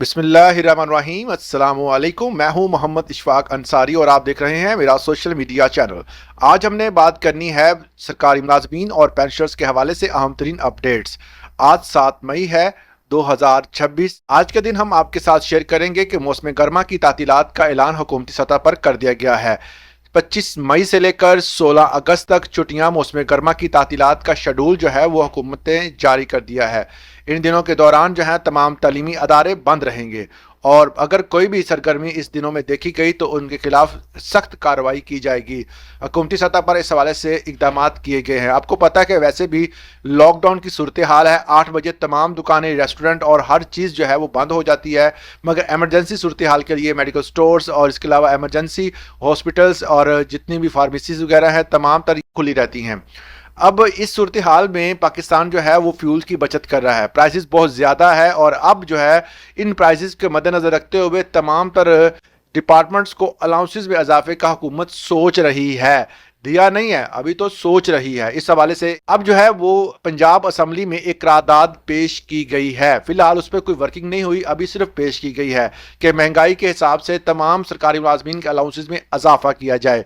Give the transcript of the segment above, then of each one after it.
बिस्मिल्लाहिर्रहमानिर्रहीम। अस्सलाम वालेकुम। मैं हूं मोहम्मद इशफाक अंसारी और आप देख रहे हैं मेरा सोशल मीडिया चैनल। आज हमने बात करनी है सरकारी मुलाजमीन और पेंशनर्स के हवाले से अहम तरीन अपडेट्स। आज 7 मई है 2026। आज के दिन हम आपके साथ शेयर करेंगे कि मौसम गर्मा की तातीलात का ऐलान हुकूमती सतह पर कर दिया गया है। 25 मई से लेकर 16 अगस्त तक छुट्टियां मौसम गर्मा की तातीलात का शेड्यूल जो है वो हुकूमत ने जारी कर दिया है। इन दिनों के दौरान जो है तमाम तालीमी अदारे बंद रहेंगे और अगर कोई भी सरगर्मी इस दिनों में देखी गई तो उनके खिलाफ सख्त कार्रवाई की जाएगी। हुकूमती सतह पर इस हवाले से इकदाम किए गए हैं। आपको पता है कि वैसे भी लॉकडाउन की सूरत हाल है। 8 बजे तमाम दुकानें, रेस्टोरेंट और हर चीज़ जो है वो बंद हो जाती है, मगर एमरजेंसी सूरत हाल के लिए मेडिकल स्टोर्स और इसके अलावा एमरजेंसी हॉस्पिटल्स और जितनी भी फार्मेसीज वगैरह हैं तमाम तरह खुली रहती हैं। अब इस सूरत हाल में पाकिस्तान जो है वो फ्यूल की बचत कर रहा है। प्राइसेस बहुत ज़्यादा है और अब जो है इन प्राइसेस के मद्देनज़र रखते हुए तमाम तरह डिपार्टमेंट्स को अलाउंसेस में इजाफे का हुकूमत सोच रही है। दिया नहीं है, अभी तो सोच रही है। इस हवाले से अब जो है वो पंजाब असम्बली में एक करारदाद पेश की गई है। फिलहाल उस पर कोई वर्किंग नहीं हुई, अभी सिर्फ पेश की गई है कि महंगाई के हिसाब से तमाम सरकारी मुलाजमीन के अलाउंसेस में इजाफा किया जाए।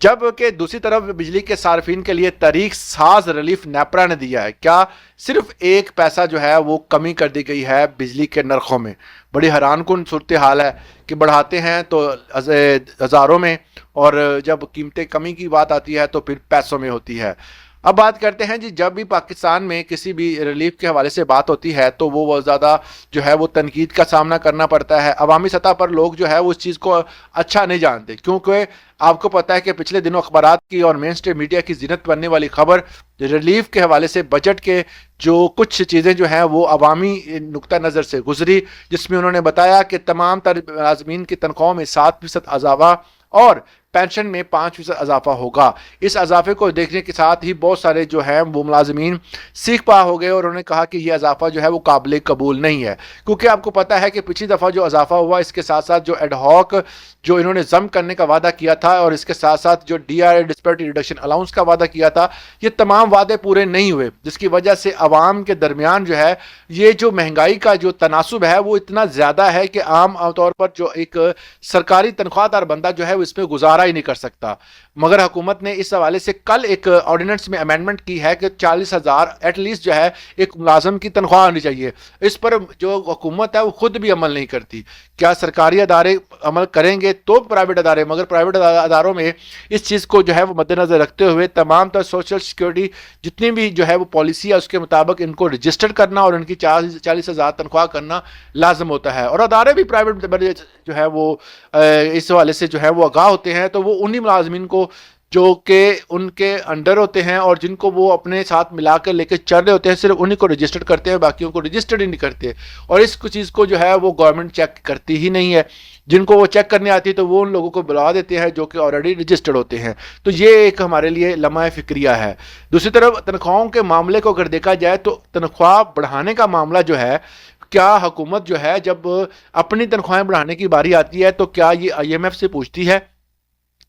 जबकि दूसरी तरफ बिजली के सार्फिन के लिए तारीख साज रिलीफ नेपरा ने दिया है। क्या सिर्फ 1 पैसा जो है वो कमी कर दी गई है बिजली के नरखों में। बड़ी हैरान कुन सूरत हाल है कि बढ़ाते हैं तो हज़ारों में और जब कीमतें कमी की बात आती है तो फिर पैसों में होती है। अब बात करते हैं जी, जब भी पाकिस्तान में किसी भी रिलीफ के हवाले से बात होती है तो वो बहुत ज़्यादा जो है वो तनकीद का सामना करना पड़ता है। अवामी सतह पर लोग जो है वो उस चीज़ को अच्छा नहीं जानते, क्योंकि आपको पता है कि पिछले दिनों अखबारात की और मेन स्ट्रीम मीडिया की ज़ीनत बनने वाली खबर रिलीफ के हवाले से बजट के जो कुछ चीज़ें जो हैं वो अवामी नुक्ता नज़र से गुजरी, जिसमें उन्होंने बताया कि तमाम मुलाज़मीन की तनख्वाहों में 7% इजाफा और पेंशन में 5% इजाफा होगा। इस इजाफे को देखने के साथ ही बहुत सारे जो हैं वो मुलाजमीन सीख पा हो गए और उन्होंने कहा कि यह इजाफा जो है वो काबिल कबूल नहीं है, क्योंकि आपको पता है कि पिछली दफ़ा जो इजाफा हुआ इसके साथ साथ जो एडहॉक जो इन्होंने जम करने का वादा किया था और इसके साथ साथ जो DRA डिस्पैरिटी रिडक्शन अलाउंस का वादा किया था, ये तमाम वादे पूरे नहीं हुए, जिसकी वजह से आवाम के दरमियान जो है ये जो महंगाई का जो तनासुब है वो इतना ज़्यादा है कि आम तौर पर जो एक सरकारी तनख्वाहदार बंदा जो है वो इसमें गुजारा ही नहीं कर सकता। मगर हुकूमत ने इस हवाले से कल एक ऑर्डिनेंस में अमेंडमेंट की है कि 40,000 एटलीस्ट जो है एक मुलाजम की तनख्वाह होनी चाहिए। इस पर जो हुकूमत है वो खुद भी अमल नहीं करती। क्या सरकारी अदारे अमल करेंगे तो प्राइवेट अदारे, मगर प्राइवेट अदारों में इस चीज़ को जो है वो मद्देनजर रखते हुए तमाम तरह सोशल सिक्योरिटी जितनी भी जो है वो पॉलिसी है उसके मुताबिक इनको रजिस्टर करना और इनकी 40,000 तनख्वाह करना लाजम होता है। और अदारे भी प्राइवेट जो है वो इस हवाले से जो है वो आगाह होते हैं, तो वो उन्हीं मुलाजमीन को जो कि उनके अंडर होते हैं और जिनको वो अपने साथ मिलाकर लेकर चल रहे होते हैं सिर्फ उन्हीं को रजिस्टर्ड करते हैं, बाकियों को रजिस्टर्ड ही नहीं करते। और इस चीज़ को जो है वो गवर्नमेंट चेक करती ही नहीं है। जिनको वो चेक करने आती है तो वो उन लोगों को बुला देते हैं जो कि ऑलरेडी रजिस्टर्ड होते हैं। तो ये एक हमारे लिए लम्हा फिक्रिया है। दूसरी तरफ तनख्वाहों के मामले को अगर देखा जाए तो तनख्वाह बढ़ाने का मामला जो है, क्या हुकूमत जो है जब अपनी तनख्वाहें बढ़ाने की बारी आती है तो क्या ये IMF से पूछती है?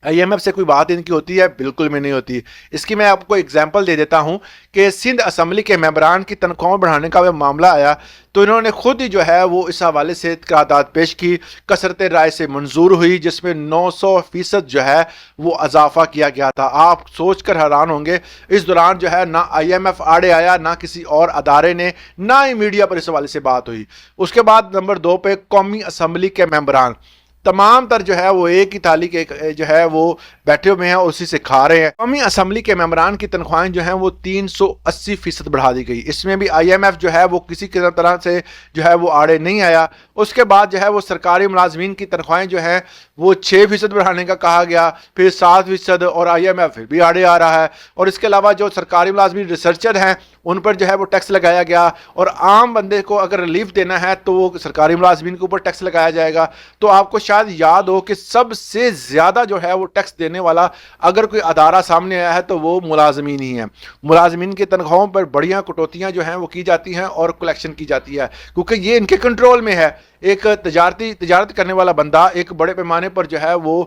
IMF से कोई बात इनकी होती है? बिल्कुल भी नहीं होती। इसकी मैं आपको एग्जांपल दे देता हूं कि सिंध असम्बली के मेंबरान की तनख्वाह बढ़ाने का मामला आया तो इन्होंने खुद ही जो है वो इस हवाले से करारदाद पेश की, कसरत राय से मंजूर हुई, जिसमें 900% जो है वो इजाफा किया गया था। आप सोच कर हैरान होंगे, इस दौरान जो है ना IMF आड़े आया, ना किसी और अदारे ने, ना ही मीडिया पर इस हवाले से बात हुई। उसके बाद नंबर 2 पे कौमी असम्बली के मेंबरान तमाम तर जो है वो एक ही थाली के जो है वो बैठे हुए हैं और उसी से खा रहे हैं। कौमी असम्बली के मेंबरान की तनख्वाहें जो हैं वो 380% बढ़ा दी गई। इसमें भी IMF जो है वो किसी तरह से जो है वो आड़े नहीं आया। उसके बाद जो है वो सरकारी मुलाजमीन की तनख्वाहें जो है वो 6% बढ़ाने का कहा गया, फिर 7% और IMF फिर भी आड़े आ रहा है। और इसके अलावा जो सरकारी मुलाजमीन रिसर्चर हैं उन पर जो है वो टैक्स लगाया गया और आम बंदे को अगर रिलीफ देना है तो वो सरकारी मुलाजमीन के ऊपर टैक्स लगाया जाएगा। तो आपको शायद याद हो कि सबसे ज़्यादा जो है वो टैक्स देने वाला अगर कोई अदारा सामने आया है तो वो मुलाजमीन ही है। मुलाजमीन की तनख्वाहों पर बढ़िया कटौतियाँ जो हैं वो की जाती हैं और कलेक्शन की जाती है, क्योंकि ये इनके कंट्रोल में है। ایک تجارت کرنے والا بندہ، ایک بڑے پیمانے پر جو ہے وہ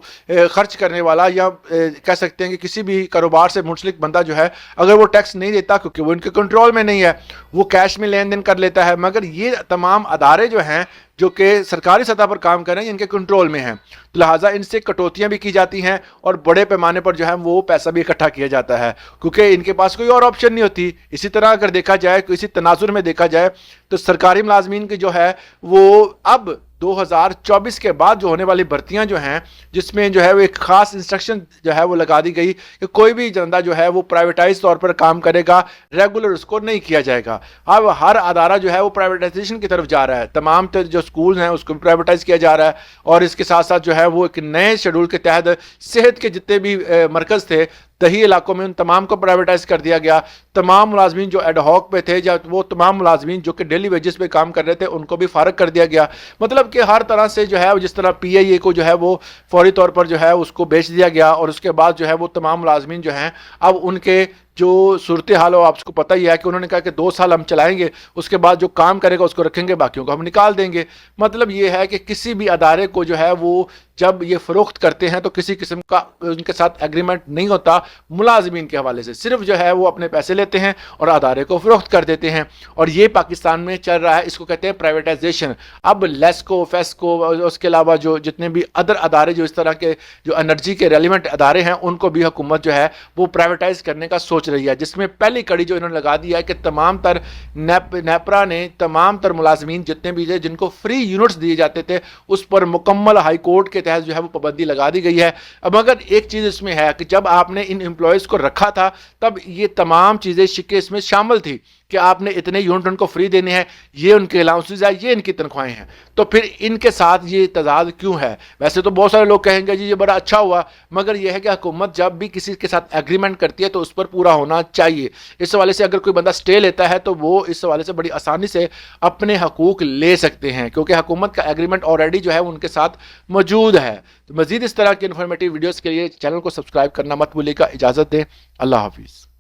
خرچ کرنے والا، یا کہہ سکتے ہیں کہ کسی بھی کاروبار سے منسلک بندہ جو ہے، اگر وہ ٹیکس نہیں دیتا کیونکہ وہ ان کے کنٹرول میں نہیں ہے، وہ کیش میں لین دین کر لیتا ہے، مگر یہ تمام ادارے جو ہیں جو کہ سرکاری سطح پر کام کر رہے ہیں ان کے کنٹرول میں ہیں، تو لہٰذا ان سے کٹوتیاں بھی کی جاتی ہیں اور بڑے پیمانے پر جو ہے وہ پیسہ بھی اکٹھا کیا جاتا ہے، کیونکہ ان کے پاس کوئی اور آپشن نہیں ہوتی۔ اسی طرح اگر دیکھا جائے، اسی تناظر میں دیکھا جائے تو سرکاری ملازمین کی جو ہے وہ اب 2024 کے بعد جو ہونے والی بھرتیاں جو ہیں، جس میں جو ہے وہ ایک خاص انسٹرکشن جو ہے وہ لگا دی گئی کہ کوئی بھی بندہ جو ہے وہ پرائیویٹائز طور پر کام کرے گا، ریگولر اس کو نہیں کیا جائے گا۔ اب ہر ادارہ جو ہے وہ پرائیویٹائزیشن کی طرف جا رہا ہے، تمام جو سکول ہیں اس کو بھی پرائیویٹائز کیا جا رہا ہے، اور اس کے ساتھ ساتھ جو ہے وہ ایک نئے شیڈول کے تحت صحت کے جتنے بھی مرکز تھے دیہی علاقوں میں ان تمام کو پرائیویٹائز کر دیا گیا۔ تمام ملازمین جو ایڈ ہاک پہ تھے، یا وہ تمام ملازمین جو کہ ڈیلی ویجز پہ کام کر رہے تھے، ان کو بھی فارغ کر دیا گیا۔ مطلب کہ ہر طرح سے جو ہے جس طرح پی آئی اے کو جو ہے وہ فوری طور پر جو ہے اس کو بیچ دیا گیا، اور اس کے بعد جو ہے وہ تمام ملازمین جو ہیں اب ان کے جو صورتحال ہو، آپ کو پتہ ہی ہے کہ انہوں نے کہا کہ 2 سال ہم چلائیں گے، اس کے بعد جو کام کرے گا اس کو رکھیں گے، باقیوں کو ہم نکال دیں گے۔ مطلب یہ ہے کہ کسی بھی ادارے کو جو ہے وہ جب یہ فروخت کرتے ہیں تو کسی قسم کا ان کے ساتھ ایگریمنٹ نہیں ہوتا ملازمین کے حوالے سے، صرف جو ہے وہ اپنے پیسے لیتے ہیں اور ادارے کو فروخت کر دیتے ہیں، اور یہ پاکستان میں چل رہا ہے، اس کو کہتے ہیں پرائیویٹائزیشن۔ اب لیسکو، فیسکو، اس کے علاوہ جو جتنے بھی ادر ادارے جو اس طرح کے جو انرجی کے ریلیونٹ ادارے ہیں ان کو بھی حکومت جو ہے وہ پرائیویٹائز کرنے کا سوچ رہی ہے، جس میں پہلی کڑی جو انہوں نے لگا دی ہے کہ تمام تر نیپرا نے تمام تر ملازمین جتنے بھی تھے جن کو فری یونٹس دیے جاتے تھے اس پر مکمل ہائی کورٹ کے تحت جو ہے وہ پابندی لگا دی گئی ہے۔ اب مگر ایک چیز اس میں ہے کہ جب آپ نے ان امپلائیز کو رکھا تھا تب یہ تمام چیزیں شکیں اس میں شامل تھی کہ آپ نے اتنے یونٹ ان کو فری دینے ہیں، یہ ان کے الاؤنسز ہیں، یہ ان کی تنخواہیں ہیں، تو پھر ان کے ساتھ یہ تضاد کیوں ہے؟ ویسے تو بہت سارے لوگ کہیں گے جی یہ بڑا اچھا ہوا، مگر یہ ہے کہ حکومت جب بھی کسی کے ساتھ ایگریمنٹ کرتی ہے تو اس پر پورا ہونا چاہیے۔ اس حوالے سے اگر کوئی بندہ سٹے لیتا ہے تو وہ اس حوالے سے بڑی آسانی سے اپنے حقوق لے سکتے ہیں، کیونکہ حکومت کا ایگریمنٹ آلریڈی جو ہے ان کے ساتھ موجود ہے۔ تو مزید اس طرح کی انفارمیٹیو ویڈیوز کے لیے چینل کو سبسکرائب کرنا مت بھولیے گا۔ اجازت دیں، اللہ حافظ۔